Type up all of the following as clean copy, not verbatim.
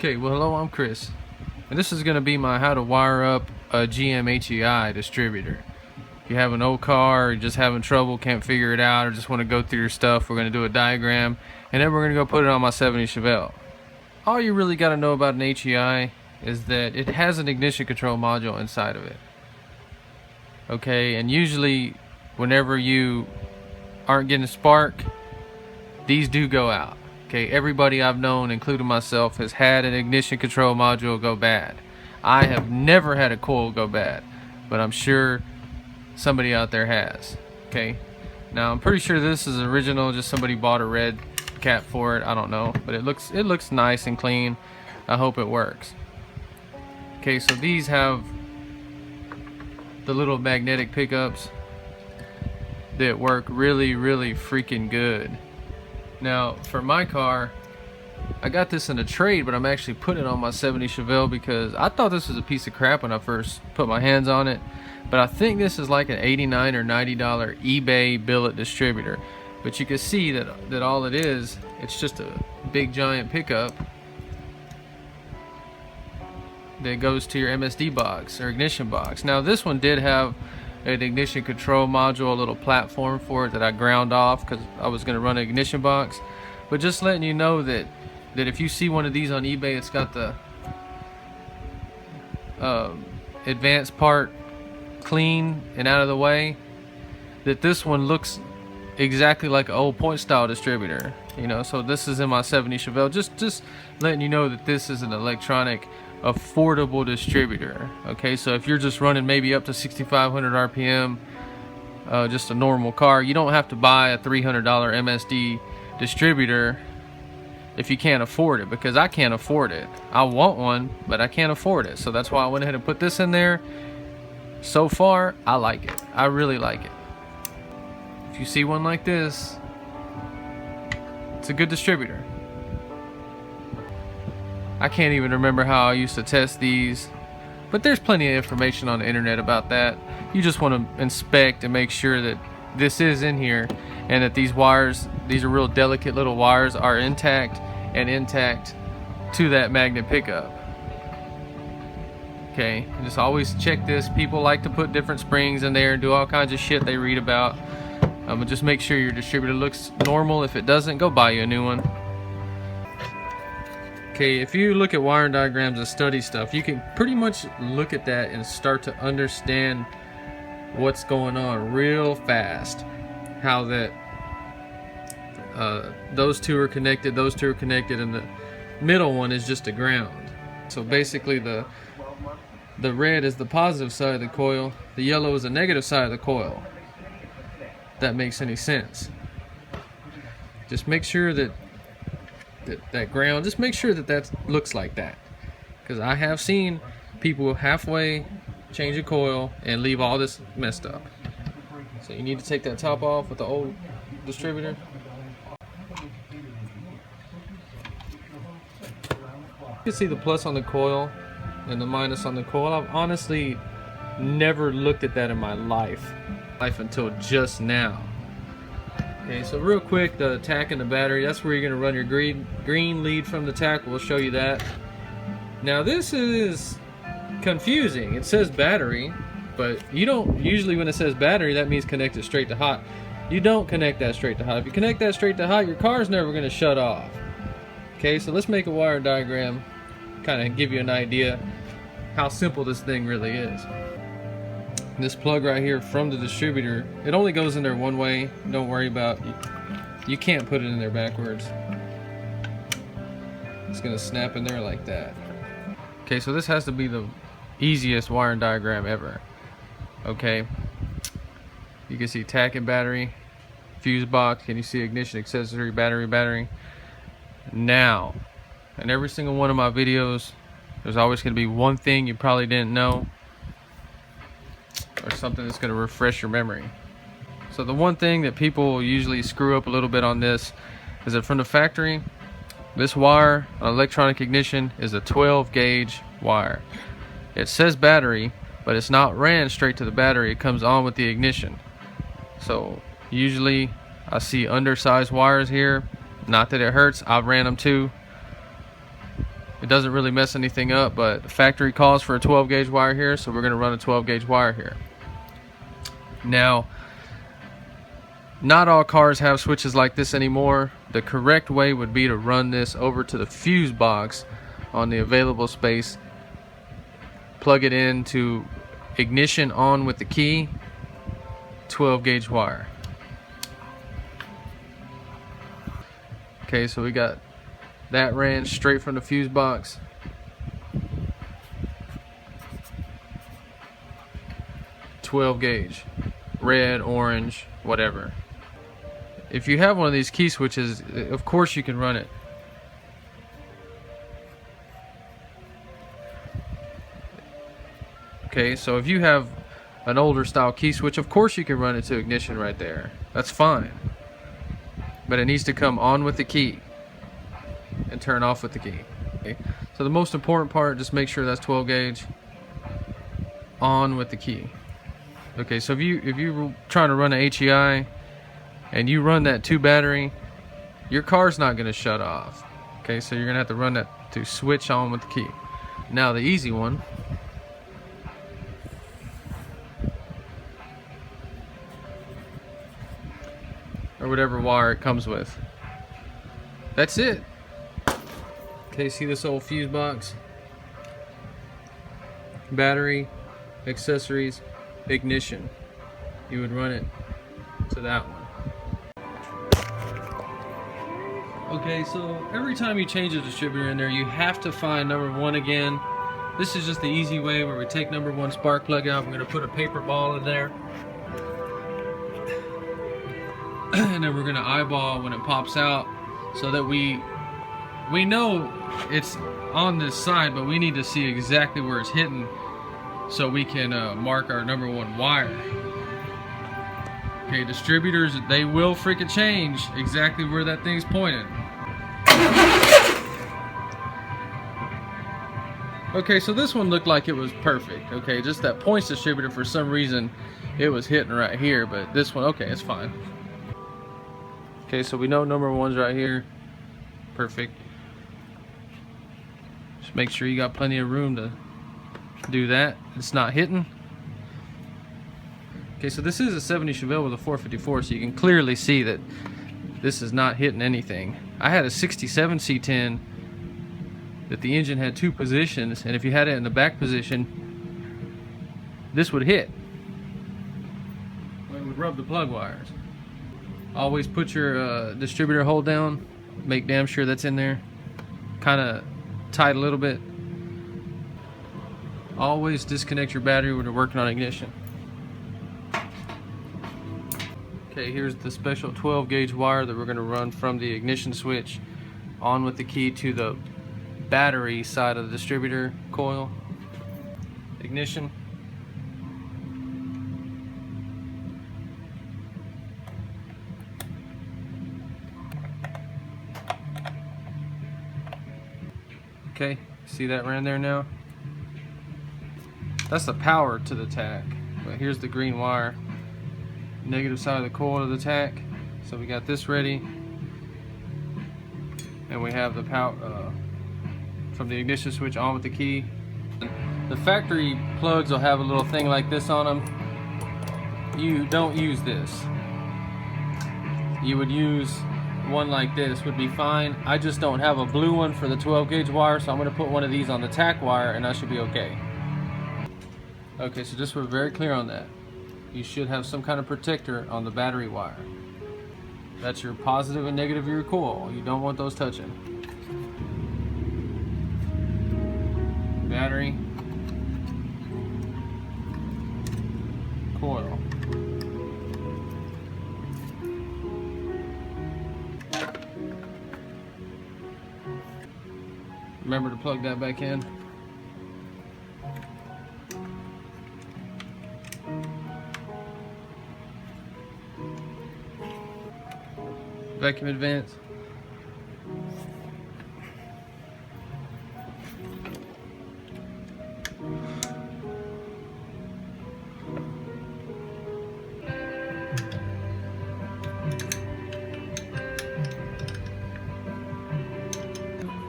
Okay, well hello, I'm Chris, and this is going to be my how to wire up a GM HEI distributor. If you have an old car, or you're just having trouble, can't figure it out, or just want to go through your stuff, we're going to do a diagram, and then we're going to go put it on my 70 Chevelle. All you really got to know about an HEI is that it has an ignition control module inside of it. Okay, and usually whenever you aren't getting a spark, these do go out. Okay, everybody I've known, including myself, has had an ignition control module go bad. I have never had a coil go bad, but I'm sure somebody out there has. Okay, now I'm pretty sure this is original, just somebody bought a red cap for it. I don't know, but it looks nice and clean. I hope it works. Okay, so these have the little magnetic pickups that work really freaking good. Now for my car, I got this in a trade, but I'm actually putting it on my 70 Chevelle because I thought this was a piece of crap when I first put my hands on it, but I think this is like an $89 or $90 eBay billet distributor. But you can see that all it is, it's just a big giant pickup that goes to your MSD box or ignition box. Now this one did have an ignition control module, a little platform for it that I ground off because I was going to run an ignition box. But just letting you know that if you see one of these on eBay, it's got the advanced part clean and out of the way, that this one looks exactly like an old point style distributor, you know. So this is in my 70 Chevelle, just letting you know that this is an electronic affordable distributor. Okay, so if you're just running maybe up to 6,500 RPM, just a normal car, you don't have to buy a $300 MSD distributor if you can't afford it, because I can't afford it. I want one, but I can't afford it. So that's why I went ahead and put this in there. So far, I like it. I really like it. If you see one like this, it's a good distributor. I can't even remember how I used to test these, but there's plenty of information on the internet about that. You just want to inspect and make sure that this is in here and that these wires, these are real delicate little wires, are intact to that magnet pickup. Okay, and just always check this. People like to put different springs in there and do all kinds of shit they read about. But just make sure your distributor looks normal. If it doesn't, go buy you a new one. Okay, if you look at wiring diagrams and study stuff, you can pretty much look at that and start to understand what's going on real fast. How that those two are connected, and the middle one is just a ground. So basically the red is the positive side of the coil, the yellow is the negative side of the coil. If that makes any sense. Just make sure that ground, just make sure that looks like that, because I have seen people halfway change a coil and leave all this messed up. So you need to take that top off with the old distributor. You can see the plus on the coil and the minus on the coil. I've honestly never looked at that in my life until just now. Okay, so real quick, the tach and the battery, that's where you're going to run your green lead from the tach. We'll show you that. Now this is confusing. It says battery, but you don't usually, when it says battery, that means connect it straight to hot. You don't connect that straight to hot. If you connect that straight to hot, your car's never going to shut off. Okay, so let's make a wire diagram, kind of give you an idea how simple this thing really is. This plug right here from the distributor, it only goes in there one way. Don't worry about it. You can't put it in there backwards. It's gonna snap in there like that. Okay, so this has to be the easiest wiring diagram ever. Okay, you can see tach and battery, fuse box. Can you see ignition accessory, battery? Now, in every single one of my videos, there's always gonna be one thing you probably didn't know, or something that's going to refresh your memory. So the one thing that people usually screw up a little bit on this is that from the factory, this wire on electronic ignition is a 12 gauge wire. It says battery, but it's not ran straight to the battery. It comes on with the ignition. So usually I see undersized wires here. Not that it hurts, I've ran them too. It doesn't really mess anything up, but the factory calls for a 12 gauge wire here, so we're going to run a 12 gauge wire here. Now, not all cars have switches like this anymore. The correct way would be to run this over to the fuse box on the available space, plug it into ignition on with the key, 12 gauge wire. Okay, so we got that ran straight from the fuse box. .12 gauge, red, orange, whatever. If you have one of these key switches, of course you can run it. Okay, so if you have an older style key switch, of course you can run it to ignition right there. That's fine. But it needs to come on with the key and turn off with the key. Okay. So the most important part, just make sure that's 12 gauge on with the key. Okay, so if you're trying to run an HEI and you run that 2 battery, your car's not going to shut off. Okay, so you're going to have to run that to switch on with the key. Now the easy one, or whatever wire it comes with. That's it. Okay, see this old fuse box? Battery, accessories, ignition. You would run it to that one. Okay, so every time you change a distributor in there, you have to find number 1 again. This is just the easy way where we take number 1 spark plug out. We're going to put a paper ball in there. And then we're going to eyeball when it pops out so that we know it's on this side, but we need to see exactly where it's hitting so we can mark our number 1 wire. Okay, distributors, they will freaking change exactly where that thing's pointed. Okay, so this one looked like it was perfect. Okay, just that points distributor, for some reason it was hitting right here, but this one, okay, it's fine. Okay, so we know number 1's right here. Perfect. Just make sure you got plenty of room to do that. It's not hitting. Okay, so this is a 70 Chevelle with a 454, so you can clearly see that this is not hitting anything. I had a 67 C10 that the engine had 2 positions, and if you had it in the back position, this would hit. It would rub the plug wires. Always put your distributor hold down. Make damn sure that's in there. Kind of tight a little bit. Always disconnect your battery when you're working on ignition. Okay, here's the special 12 gauge wire that we're going to run from the ignition switch on with the key to the battery side of the distributor coil. Ignition. Okay, see that ran there now? That's the power to the tach. But here's the green wire. Negative side of the coil of the tach. So we got this ready. And we have the power from the ignition switch on with the key. The factory plugs will have a little thing like this on them. You don't use this. You would use one like this would be fine. I just don't have a blue one for the 12 gauge wire, so I'm going to put one of these on the tach wire and I should be okay. Okay, so just so we're very clear on that, you should have some kind of protector on the battery wire. That's your positive and negative of your coil. You don't want those touching. Battery, coil. Remember to plug that back in. Vacuum advance.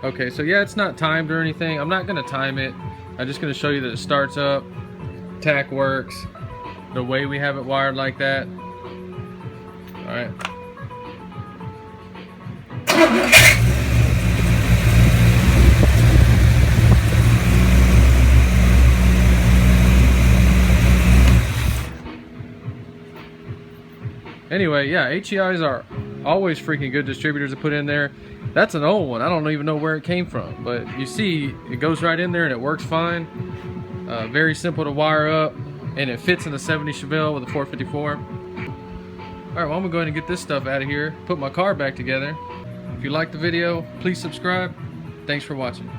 Okay, so yeah, it's not timed or anything. I'm not gonna time it. I'm just gonna show you that it starts up, tack works, the way we have it wired like that. All right. Anyway, yeah, HEIs are always freaking good distributors to put in there. That's an old one. I don't even know where it came from, but you see it goes right in there and it works fine. Very simple to wire up, and it fits in the 70 Chevelle with a 454. All right, well, I'm gonna go ahead and get this stuff out of here, put my car back together. If you liked the video, please subscribe. Thanks for watching.